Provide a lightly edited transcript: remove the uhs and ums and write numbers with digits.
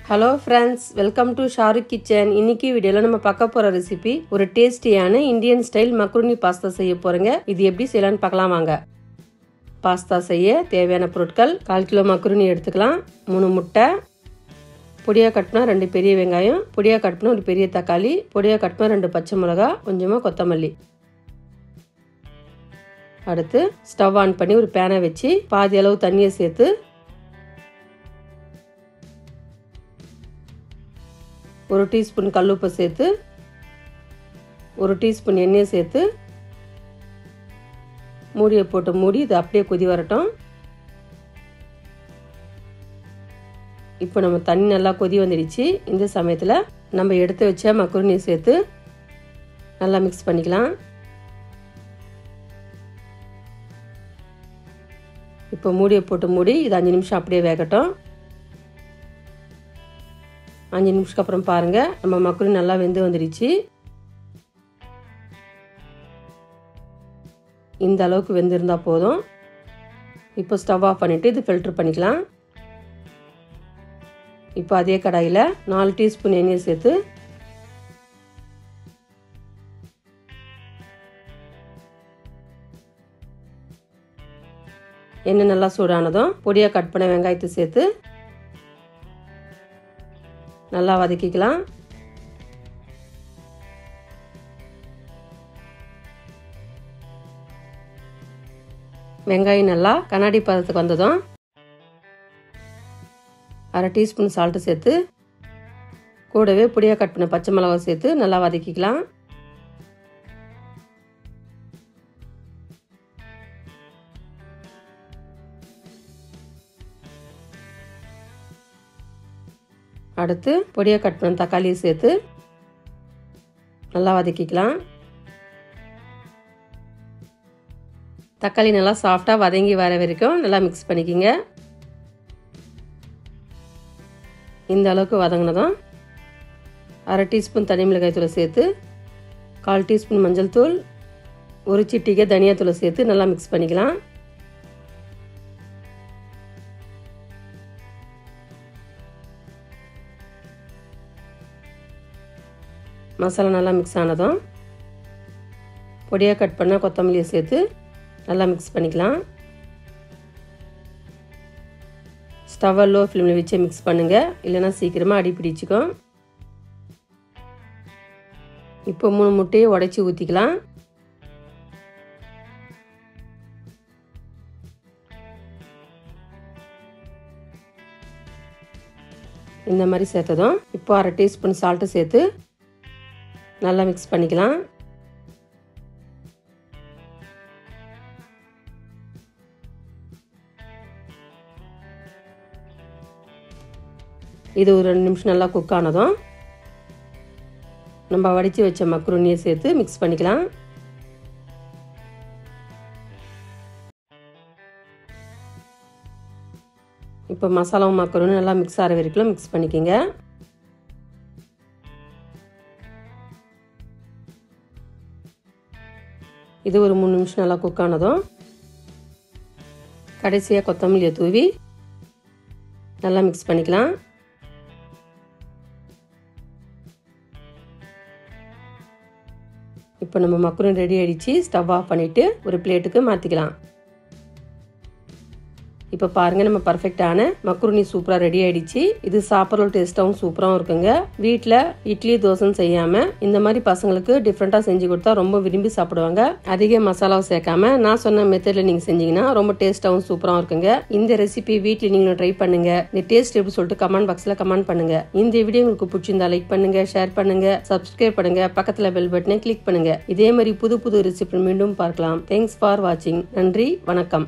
Hello friends, welcome to Shahrukh kitchen. இன்னைக்கு வீடியோவில் நம்ம பார்க்க போகிற ரெசிபி ஒரு டேஸ்டியான இந்தியன் ஸ்டைல் மக்ருனி பாஸ்தா செய்ய போகிறோங்க. இது எப்படி செய்யலான்னு பார்க்கலாம் வாங்க. பாஸ்தா செய்ய தேவையான பொருட்கள்: 1/4 கிலோ மக்ருனி எடுத்துக்கலாம், 3 முட்டை, பொடியாக கட் பண்ண 2 பெரிய வெங்காயம், பொடியாக கட் பண்ண ஒரு பெரிய தக்காளி, பொடியாக கட் பண்ண 2 பச்சை மிளகா, கொஞ்சமாக கொத்தமல்லி. அடுத்து ஸ்டவ் ஆன் பண்ணி ஒரு பேனை வச்சு பாதி அளவு தண்ணியை சேர்த்து ஒரு டீஸ்பூன் கல்லுப்பை சேர்த்து 1 டீஸ்பூன் எண்ணெயை சேர்த்து மூடியை போட்டு மூடி இது அப்படியே கொதி வரட்டும். இப்போ நம்ம தண்ணி நல்லா கொதி வந்துடுச்சு. இந்த சமயத்தில் நம்ம எடுத்து வச்ச மக்ருனியை சேர்த்து நல்லா மிக்ஸ் பண்ணிக்கலாம். இப்போ மூடியை போட்டு மூடி இது 5 நிமிஷம் அப்படியே வேகட்டும். 5 நிமிஷத்துக்கு அப்புறம் பாருங்கள், நம்ம மக்ருனி நல்லா வெந்து வந்துடுச்சு. இந்த அளவுக்கு வெந்திருந்தால் போதும். இப்போ ஸ்டவ் ஆஃப் பண்ணிவிட்டு இது ஃபில்டர் பண்ணிக்கலாம். இப்போ அதே கடாயில் 4 டீஸ்பூன் எண்ணெயை சேர்த்து எண்ணெய் நல்லா சூடானதும் பொடியாக கட் பண்ண வெங்காயத்தை சேர்த்து நல்லா வதக்கிக்கலாம். வெங்காயம் நல்லா கண்ணாடி பதத்துக்கு வந்ததும் 1/2 டீஸ்பூன் சால்ட்டு சேர்த்து கூடவே பொடியாக கட் பண்ண பச்சை மிளகாய் சேர்த்து நல்லா வதக்கிக்கலாம். அடுத்து பொடியாக கட் பண்ண தக்காளியை சேர்த்து நல்லா வதக்கிக்கலாம். தக்காளி நல்லா சாஃப்டாக வதங்கி வர வரைக்கும் நல்லா மிக்ஸ் பண்ணிக்கிங்க. இந்த அளவுக்கு வதங்கினதும் 1/2 டீஸ்பூன் தனி மிளகாய் தூளை சேர்த்து 1/4 டீஸ்பூன் மஞ்சள் தூள், 1 சிட்டிகை தனியாத்தூளை சேர்த்து நல்லா மிக்ஸ் பண்ணிக்கலாம். மசாலா நல்லா மிக்ஸ் ஆனதும் பொடியாக கட் பண்ண கொத்தமல்லியை சேர்த்து நல்லா மிக்ஸ் பண்ணிக்கலாம். ஸ்டவ்வை லோ ஃப்ளேமில் வச்சு மிக்ஸ் பண்ணுங்கள், இல்லைன்னா சீக்கிரமாக அடி பிடிச்சிக்கும். இப்போ 3 முட்டையை உடைச்சி ஊற்றிக்கலாம். இந்த மாதிரி சேர்த்ததும் இப்போ 1/2 டீஸ்பூன் சால்ட்டு சேர்த்து நல்லா மிக்ஸ் பண்ணிக்கலாம். இது ஒரு 2 நிமிஷம் நல்லா குக் ஆனதும் நம்ம வடித்து வச்ச மக்ருனியை சேர்த்து மிக்ஸ் பண்ணிக்கலாம். இப்போ மசாலாவும் மக்ருனி நல்லா மிக்ஸ் ஆகிற வரைக்கும் மிக்ஸ் பண்ணிக்கோங்க. இது ஒரு 3 நிமிஷம் நல்லா குக் ஆனதும் கடைசியாக கொத்தமல்லியை தூவி நல்லா மிக்ஸ் பண்ணிக்கலாம். இப்போ நம்ம மக்ருனி ரெடி ஆயிடுச்சு. ஸ்டவ் ஆஃப் பண்ணிவிட்டு ஒரு பிளேட்டுக்கு மாற்றிக்கலாம். இப்போ பாருங்கள், நம்ம பர்ஃபெக்டான மக்ருனி சூப்பராக ரெடி ஆயிடுச்சு. இது சாப்பிட்ற டேஸ்ட்டாகவும் சூப்பராகவும் இருக்குங்க. வீட்டில் இட்லி தோசைன்னு செய்யாமல் இந்த மாதிரி பசங்களுக்கு டிஃப்ரெண்ட்டாக செஞ்சு கொடுத்தா ரொம்ப விரும்பி சாப்பிடுவாங்க. அதிக மசாலாவும் சேர்க்காம நான் சொன்ன மெத்தடில் நீங்கள் செஞ்சீங்கன்னா ரொம்ப டேஸ்ட்டாகவும் சூப்பராகவும் இருக்குங்க. இந்த ரெசிபி வீட்டில் நீங்களும் ட்ரை பண்ணுங்க. இந்த டேஸ்ட் எப்படி சொல்லிட்டு கமெண்ட் பாக்ஸில் கமெண்ட் பண்ணுங்க. இந்த வீடியோ உங்களுக்கு பிடிச்சிருந்தா லைக் பண்ணுங்க, ஷேர் பண்ணுங்க, சப்ஸ்கிரைப் பண்ணுங்க, பக்கத்தில் பெல் பட்டனை கிளிக் பண்ணுங்க. இதே மாதிரி புது புது ரெசிபி மீண்டும் பார்க்கலாம். தேங்க்ஸ் ஃபார் வாட்சிங். நன்றி, வணக்கம்.